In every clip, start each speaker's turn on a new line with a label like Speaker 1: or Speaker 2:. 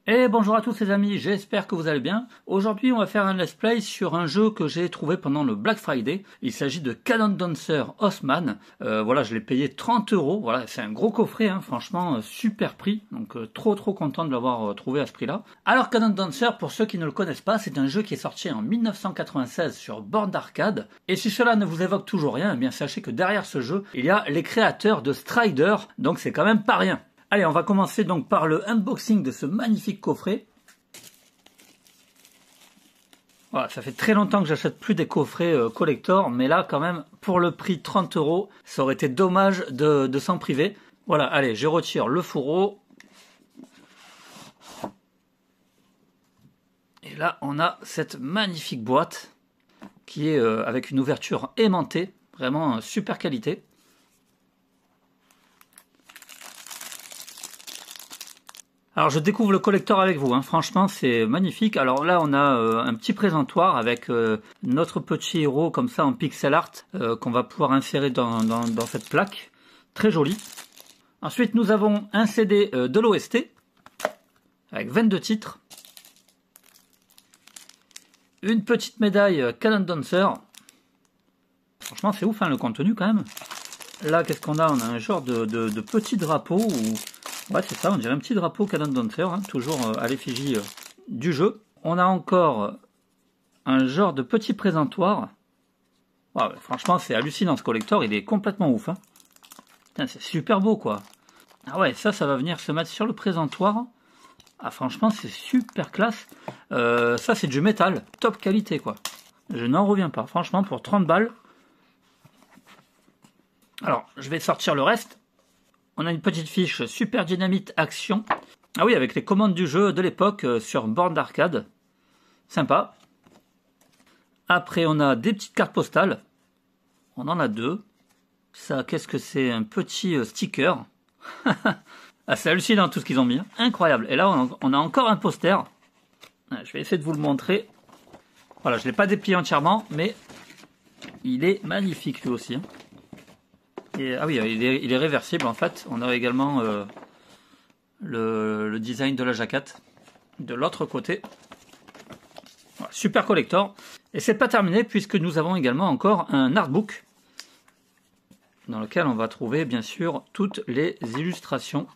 Speaker 1: Et bonjour à tous les amis, j'espère que vous allez bien. Aujourd'hui on va faire un let's play sur un jeu que j'ai trouvé pendant le Black Friday. Il s'agit de Cannon Dancer Osman. Voilà, je l'ai payé 30 €. Voilà, c'est un gros coffret, hein, franchement super prix. Donc trop content de l'avoir trouvé à ce prix là. Alors Cannon Dancer, pour ceux qui ne le connaissent pas, c'est un jeu qui est sorti en 1996 sur borne d'arcade. Et si cela ne vous évoque toujours rien, eh bien sachez que derrière ce jeu, il y a les créateurs de Strider. Donc c'est quand même pas rien. Allez, on va commencer donc par le unboxing de ce magnifique coffret. Voilà, ça fait très longtemps que j'achète plus des coffrets collector, mais là quand même, pour le prix 30 €, ça aurait été dommage de s'en priver. Voilà, allez, je retire le fourreau. Et là, on a cette magnifique boîte qui est avec une ouverture aimantée, vraiment super qualité. Alors je découvre le collector avec vous, hein. Franchement c'est magnifique. Alors là on a un petit présentoir avec notre petit héros comme ça en pixel art qu'on va pouvoir insérer dans cette plaque. Très joli. Ensuite nous avons un CD de l'OST avec 22 titres. Une petite médaille Cannon Dancer. Franchement c'est ouf, hein, le contenu quand même. Là qu'est-ce qu'on a? On a un genre de petit drapeau ou... Ouais, c'est ça, on dirait un petit drapeau Cannon Dancer, hein, toujours à l'effigie du jeu. On a encore un genre de petit présentoir. Ouais, franchement, c'est hallucinant ce collector, il est complètement ouf. Hein. C'est super beau, quoi. Ah ouais, ça va venir se mettre sur le présentoir. Ah, franchement, c'est super classe. Ça, c'est du métal, top qualité, quoi. Je n'en reviens pas. Franchement, pour 30 balles. Alors, je vais sortir le reste. On a une petite fiche Super Dynamite Action. Ah oui, avec les commandes du jeu de l'époque sur borne d'arcade. Sympa. Après, on a des petites cartes postales. On en a deux. Ça, qu'est-ce que c'est? Un petit sticker. Ah, c'est hallucinant tout ce qu'ils ont mis. Incroyable. Et là, on a encore un poster. Je vais essayer de vous le montrer. Voilà, je ne l'ai pas déplié entièrement, mais il est magnifique lui aussi. Et, ah oui, il est réversible en fait. On a également le design de la jaquette de l'autre côté. Voilà, super collector. Et c'est pas terminé puisque nous avons également encore un artbook dans lequel on va trouver bien sûr toutes les illustrations.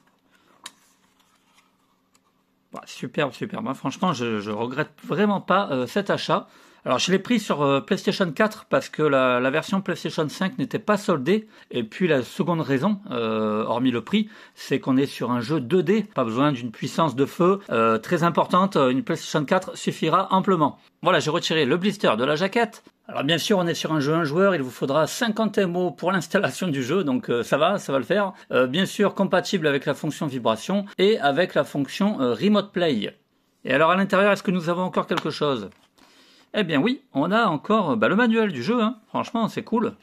Speaker 1: Voilà, superbe. Moi, franchement, je regrette vraiment pas cet achat. Alors je l'ai pris sur PlayStation 4 parce que la version PlayStation 5 n'était pas soldée. Et puis la seconde raison, hormis le prix, c'est qu'on est sur un jeu 2D. Pas besoin d'une puissance de feu très importante. Une PlayStation 4 suffira amplement. Voilà, j'ai retiré le blister de la jaquette. Alors bien sûr, on est sur un jeu 1 joueur, il vous faudra 50 MO pour l'installation du jeu, donc ça va le faire. Bien sûr, compatible avec la fonction vibration et avec la fonction Remote Play. Et alors à l'intérieur, est-ce que nous avons encore quelque chose ? Eh bien oui, on a encore le manuel du jeu, hein. Franchement c'est cool.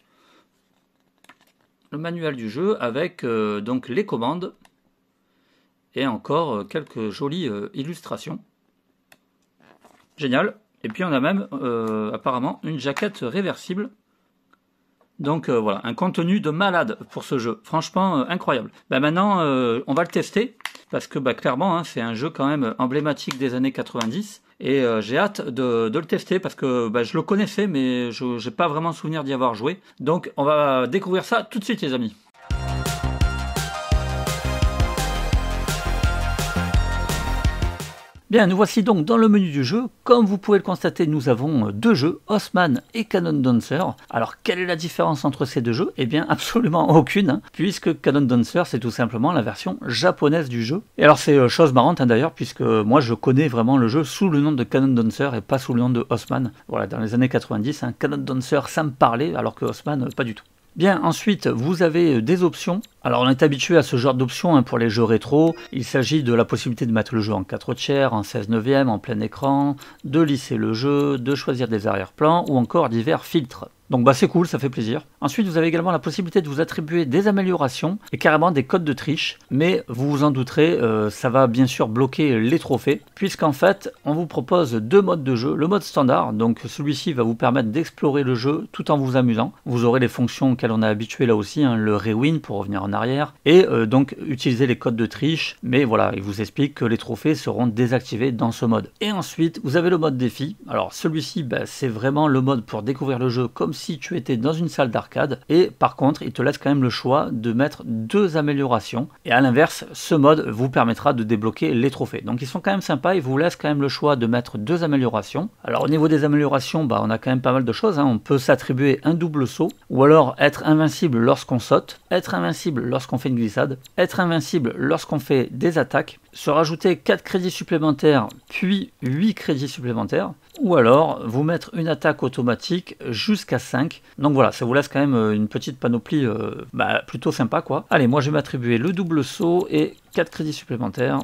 Speaker 1: Le manuel du jeu avec donc les commandes et encore quelques jolies illustrations. Génial. Et puis on a même apparemment une jaquette réversible. Donc voilà, un contenu de malade pour ce jeu. Franchement incroyable. Maintenant on va le tester parce que clairement hein, c'est un jeu quand même emblématique des années 90. Et j'ai hâte de le tester parce que je le connaissais mais je n'ai pas vraiment souvenir d'y avoir joué. Donc on va découvrir ça tout de suite les amis. Bien, nous voici donc dans le menu du jeu. Comme vous pouvez le constater, nous avons deux jeux, Osman et Cannon Dancer. Alors, quelle est la différence entre ces deux jeux? Eh bien, absolument aucune, hein, puisque Cannon Dancer, c'est tout simplement la version japonaise du jeu. Et alors, c'est chose marrante hein, d'ailleurs, puisque moi, je connais vraiment le jeu sous le nom de Cannon Dancer et pas sous le nom de Osman. Voilà, dans les années 90, hein, Cannon Dancer, ça me parlait, alors que Osman, pas du tout. Bien, ensuite, vous avez des options. Alors, on est habitué à ce genre d'options hein, pour les jeux rétro. Il s'agit de la possibilité de mettre le jeu en 4/3, en 16/9, en plein écran, de lisser le jeu, de choisir des arrière-plans ou encore divers filtres. Donc bah c'est cool, ça fait plaisir. Ensuite vous avez également la possibilité de vous attribuer des améliorations et carrément des codes de triche, mais vous vous en douterez, ça va bien sûr bloquer les trophées, puisqu'en fait on vous propose deux modes de jeu. Le mode standard, donc celui-ci va vous permettre d'explorer le jeu tout en vous amusant. Vous aurez les fonctions auxquelles on est habitué là aussi, hein, le rewind pour revenir en arrière, et donc utiliser les codes de triche, mais voilà, il vous explique que les trophées seront désactivés dans ce mode. Et ensuite vous avez le mode défi. Alors celui-ci bah, c'est vraiment le mode pour découvrir le jeu comme si tu étais dans une salle d'arcade, et par contre il te laisse quand même le choix de mettre deux améliorations, et à l'inverse ce mode vous permettra de débloquer les trophées. Donc ils sont quand même sympas, ils vous laissent quand même le choix de mettre deux améliorations. Alors au niveau des améliorations, bah, on a quand même pas mal de choses, hein. On peut s'attribuer un double saut, ou alors être invincible lorsqu'on saute, être invincible lorsqu'on fait une glissade, être invincible lorsqu'on fait des attaques, se rajouter 4 crédits supplémentaires puis 8 crédits supplémentaires, ou alors vous mettre une attaque automatique jusqu'à 5. Donc voilà, ça vous laisse quand même une petite panoplie plutôt sympa quoi. Allez, moi je vais m'attribuer le double saut et 4 crédits supplémentaires.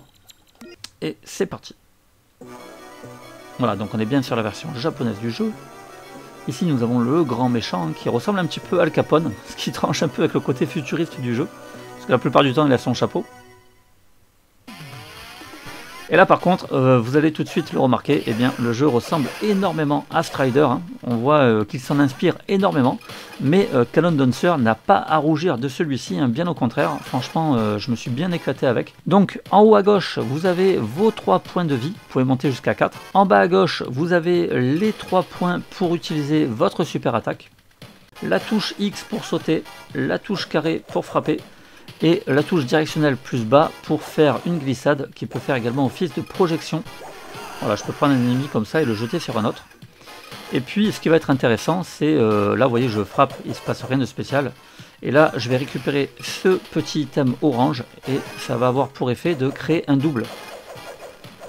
Speaker 1: Et c'est parti. Voilà, donc on est bien sur la version japonaise du jeu. Ici nous avons le grand méchant qui ressemble un petit peu à Al Capone, ce qui tranche un peu avec le côté futuriste du jeu. Parce que la plupart du temps il a son chapeau. Et là par contre, vous allez tout de suite le remarquer, eh bien, le jeu ressemble énormément à Strider, hein. On voit qu'il s'en inspire énormément, mais Cannon Dancer n'a pas à rougir de celui-ci, hein, bien au contraire, franchement je me suis bien éclaté avec. Donc en haut à gauche, vous avez vos 3 points de vie, vous pouvez monter jusqu'à 4. En bas à gauche, vous avez les 3 points pour utiliser votre super attaque, la touche X pour sauter, la touche carré pour frapper, et la touche directionnelle plus bas pour faire une glissade qui peut faire également office de projection. Voilà, je peux prendre un ennemi comme ça et le jeter sur un autre. Et puis ce qui va être intéressant, c'est là vous voyez je frappe, il ne se passe rien de spécial. Et là je vais récupérer ce petit item orange et ça va avoir pour effet de créer un double.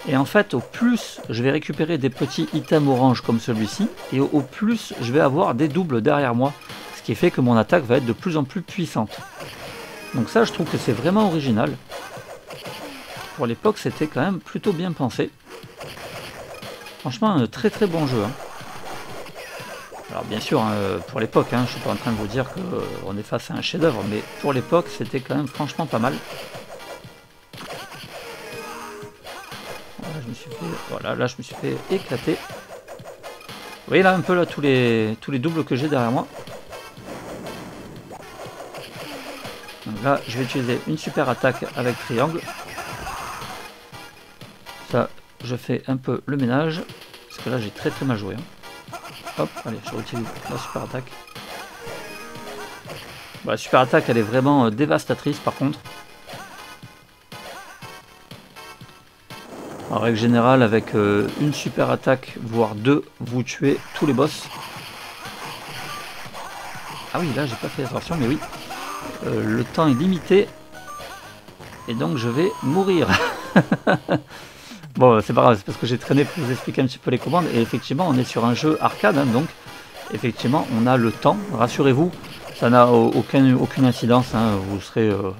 Speaker 1: Et en fait au plus je vais récupérer des petits items orange comme celui-ci, et au plus je vais avoir des doubles derrière moi. Ce qui fait que mon attaque va être de plus en plus puissante. Donc ça, je trouve que c'est vraiment original. Pour l'époque, c'était quand même plutôt bien pensé. Franchement, un très très bon jeu, hein. Alors bien sûr, hein, pour l'époque, hein, je suis pas en train de vous dire qu'on est face à un chef-d'œuvre, mais pour l'époque, c'était quand même franchement pas mal. Voilà, là, je me suis fait éclater. Vous voyez là un peu là tous les doubles que j'ai derrière moi. Donc là, je vais utiliser une super attaque avec triangle. Ça, je fais un peu le ménage. Parce que là, j'ai très très mal joué, hein. Hop, allez, je réutilise la super attaque. Bon, la super attaque, elle est vraiment dévastatrice par contre. En règle générale, avec une super attaque, voire deux, vous tuez tous les boss. Ah oui, là, j'ai pas fait attention, mais oui. Le temps est limité et donc je vais mourir. Bon, c'est pas grave, c'est parce que j'ai traîné pour vous expliquer un petit peu les commandes. Et effectivement, on est sur un jeu arcade, hein, donc effectivement, on a le temps. Rassurez-vous, ça n'a aucune incidence, hein,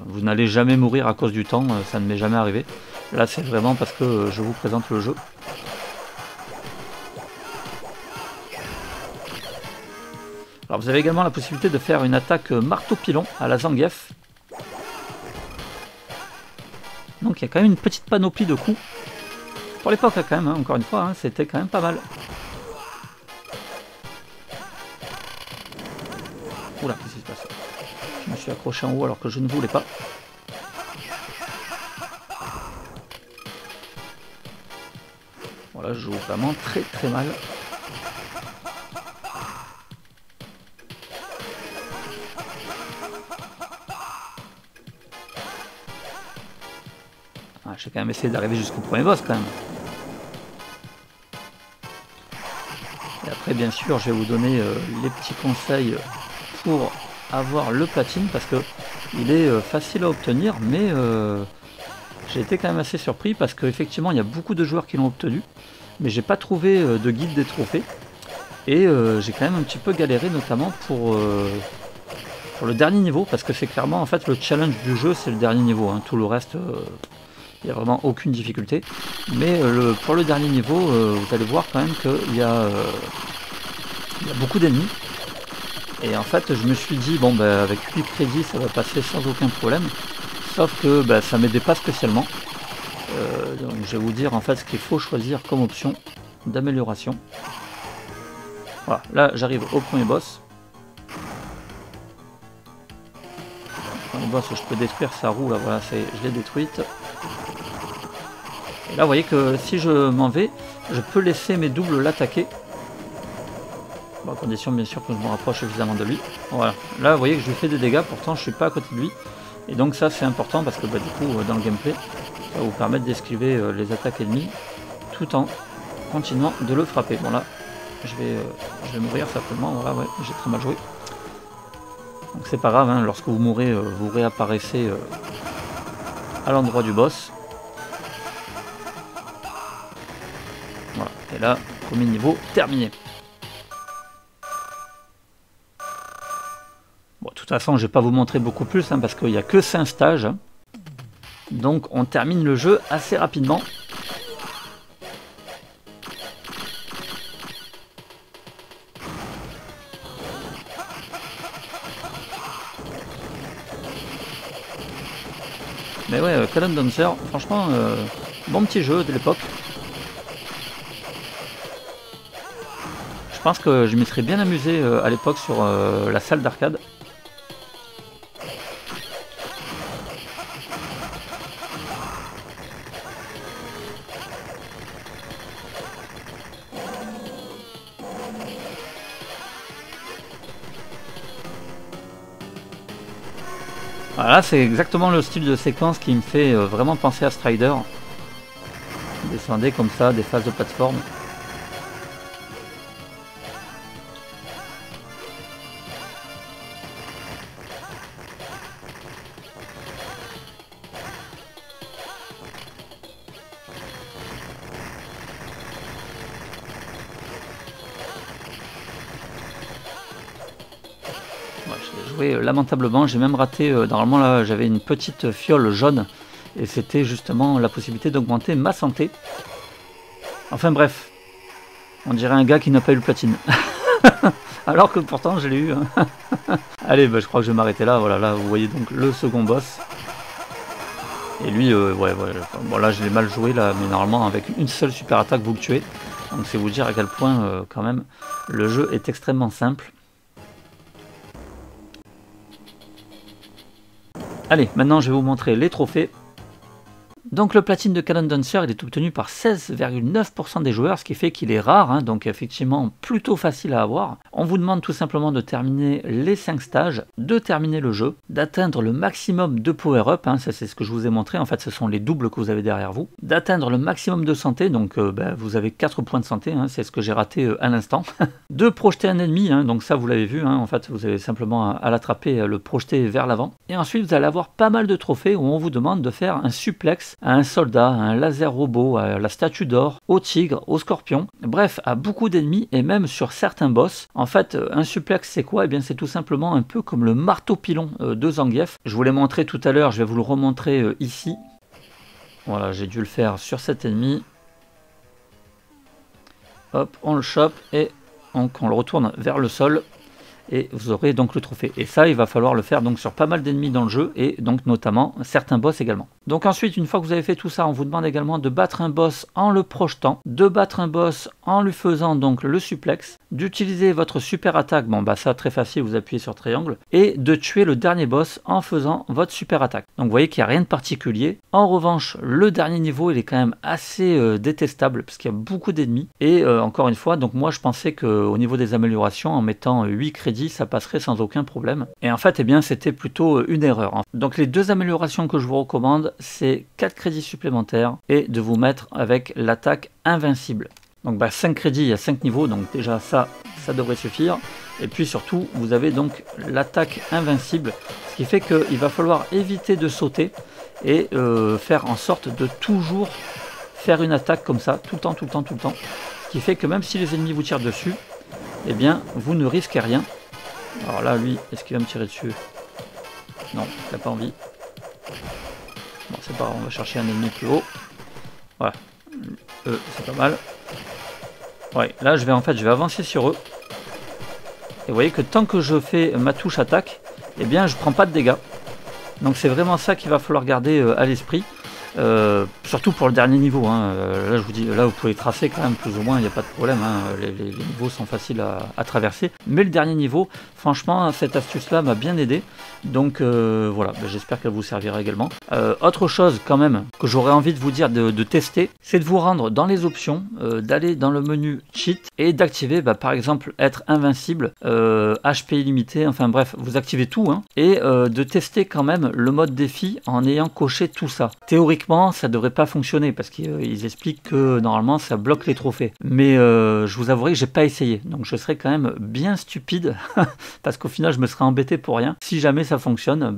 Speaker 1: vous n'allez jamais mourir à cause du temps, ça ne m'est jamais arrivé. Là, c'est vraiment parce que je vous présente le jeu. Alors vous avez également la possibilité de faire une attaque marteau-pilon à la Zangief. Donc il y a quand même une petite panoplie de coups. Pour l'époque quand même, hein, encore une fois, hein, c'était quand même pas mal. Oula, qu'est-ce qui se passe? Je me suis accroché en haut alors que je ne voulais pas. Voilà, je joue vraiment très très mal. J'ai quand même essayé d'arriver jusqu'au premier boss quand même. Et après bien sûr je vais vous donner les petits conseils pour avoir le platine parce que il est facile à obtenir, mais j'ai été quand même assez surpris parce qu'effectivement il y a beaucoup de joueurs qui l'ont obtenu, mais j'ai pas trouvé de guide des trophées et j'ai quand même un petit peu galéré notamment pour le dernier niveau parce que c'est clairement en fait le challenge du jeu, c'est le dernier niveau, hein. Tout le reste il n'y a vraiment aucune difficulté, mais pour le dernier niveau, vous allez voir quand même qu'il y a beaucoup d'ennemis. Et en fait je me suis dit bon bah avec 8 crédits ça va passer sans aucun problème. Sauf que bah, ça m'aidait pas spécialement. Donc je vais vous dire en fait ce qu'il faut choisir comme option d'amélioration. Voilà, là j'arrive au premier boss. Le boss je peux détruire sa roue là, voilà, je l'ai détruite. Et là vous voyez que si je m'en vais, je peux laisser mes doubles l'attaquer. Bon, à condition bien sûr que je me rapproche suffisamment de lui. Voilà, là vous voyez que je lui fais des dégâts, pourtant je suis pas à côté de lui. Et donc ça c'est important parce que bah, du coup dans le gameplay, ça va vous permettre d'esquiver les attaques ennemies tout en continuant de le frapper. Bon là, je vais mourir certainement, voilà, ouais, j'ai très mal joué. Donc c'est pas grave, hein, lorsque vous mourrez, vous réapparaissez à l'endroit du boss. Voilà, et là, premier niveau terminé. Bon, de toute façon, je vais pas vous montrer beaucoup plus, hein, parce qu'il n'y a que 5 stages. Hein. Donc on termine le jeu assez rapidement. Mais ouais, Cannon Dancer, franchement, bon petit jeu de l'époque. Je pense que je m'y serais bien amusé à l'époque sur la salle d'arcade. Voilà, c'est exactement le style de séquence qui me fait vraiment penser à Strider. Vous descendez comme ça, des phases de plateforme. Joué lamentablement, j'ai même raté, normalement là j'avais une petite fiole jaune et c'était justement la possibilité d'augmenter ma santé. Enfin bref, on dirait un gars qui n'a pas eu le platine. Alors que pourtant je l'ai eu. Hein. Allez, bah, je crois que je vais m'arrêter là, voilà, là vous voyez donc le second boss. Et lui, ouais, bon là je l'ai mal joué là, mais normalement avec une seule super attaque vous le tuez. Donc c'est vous dire à quel point quand même le jeu est extrêmement simple. Allez, maintenant je vais vous montrer les trophées. Donc le platine de Cannon Dancer, il est obtenu par 16,9% des joueurs, ce qui fait qu'il est rare, hein, donc effectivement plutôt facile à avoir. On vous demande tout simplement de terminer les 5 stages, de terminer le jeu, d'atteindre le maximum de power-up, hein, ça c'est ce que je vous ai montré, en fait ce sont les doubles que vous avez derrière vous, d'atteindre le maximum de santé, donc vous avez 4 points de santé, hein, c'est ce que j'ai raté à l'instant, de projeter un ennemi, hein, donc ça vous l'avez vu, hein, en fait vous avez simplement à l'attraper, à le projeter vers l'avant, et ensuite vous allez avoir pas mal de trophées où on vous demande de faire un suplex à un soldat, à un laser robot, à la statue d'or, au tigre, au scorpion, bref, à beaucoup d'ennemis et même sur certains boss. En fait, un suplex c'est quoi? Eh bien c'est tout simplement un peu comme le marteau pilon de Zangief. Je vous l'ai montré tout à l'heure, je vais vous le remontrer ici. Voilà, j'ai dû le faire sur cet ennemi. Hop, on le chope et on le retourne vers le sol. Et vous aurez donc le trophée. Et ça, il va falloir le faire donc sur pas mal d'ennemis dans le jeu, et donc notamment certains boss également. Donc ensuite, une fois que vous avez fait tout ça, on vous demande également de battre un boss en le projetant, de battre un boss en lui faisant donc le suplex, d'utiliser votre super attaque, bon bah ça très facile, vous appuyez sur triangle, et de tuer le dernier boss en faisant votre super attaque. Donc vous voyez qu'il n'y a rien de particulier. En revanche, le dernier niveau, il est quand même assez détestable, parce qu'il y a beaucoup d'ennemis. Et encore une fois, donc moi je pensais qu'au niveau des améliorations, en mettant 8 crédits, ça passerait sans aucun problème. Et en fait, eh bien, c'était plutôt une erreur. Donc les deux améliorations que je vous recommande, c'est 4 crédits supplémentaires et de vous mettre avec l'attaque invincible. Donc 5 crédits, il y a 5 niveaux, donc déjà ça devrait suffire. Et puis surtout, vous avez donc l'attaque invincible, ce qui fait qu'il va falloir éviter de sauter et faire en sorte de toujours faire une attaque comme ça, tout le temps, tout le temps, tout le temps. Ce qui fait que même si les ennemis vous tirent dessus, eh bien, vous ne risquez rien. Alors là, lui, est-ce qu'il va me tirer dessus? Non, il n'a pas envie. Bon, c'est pas grave, on va chercher un ennemi plus haut. Voilà. C'est pas mal. Ouais, là, je vais avancer sur eux. Et vous voyez que tant que je fais ma touche attaque, eh bien je prends pas de dégâts. Donc c'est vraiment ça qu'il va falloir garder à l'esprit. Surtout pour le dernier niveau, hein. Là je vous dis, là vous pouvez tracer quand même plus ou moins, il n'y a pas de problème, hein. Les niveaux sont faciles à traverser, mais le dernier niveau, franchement cette astuce là m'a bien aidé, donc voilà, j'espère qu'elle vous servira également. Autre chose quand même que j'aurais envie de vous dire de tester, c'est de vous rendre dans les options, d'aller dans le menu cheat et d'activer par exemple être invincible, HP illimité, enfin bref, vous activez tout, hein, et de tester quand même le mode défi en ayant coché tout ça. Théoriquement ça devrait pas fonctionner parce qu'ils expliquent que normalement ça bloque les trophées, mais je vous avouerai que j'ai pas essayé, donc je serais quand même bien stupide parce qu'au final je me serais embêté pour rien. Si jamais ça fonctionne,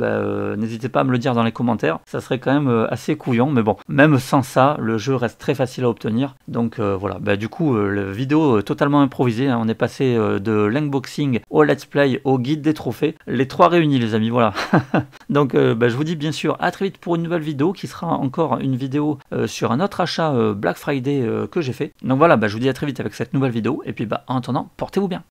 Speaker 1: n'hésitez pas à me le dire dans les commentaires, ça serait quand même assez couillon, mais bon, même sans ça le jeu reste très facile à obtenir, donc voilà. Du coup la vidéo totalement improvisée, hein. On est passé de l'unboxing au let's play au guide des trophées, les trois réunis les amis, voilà. Donc je vous dis bien sûr à très vite pour une nouvelle vidéo qui sera encore une vidéo sur un autre achat Black Friday que j'ai fait. Donc voilà, je vous dis à très vite avec cette nouvelle vidéo, et puis en attendant, portez-vous bien.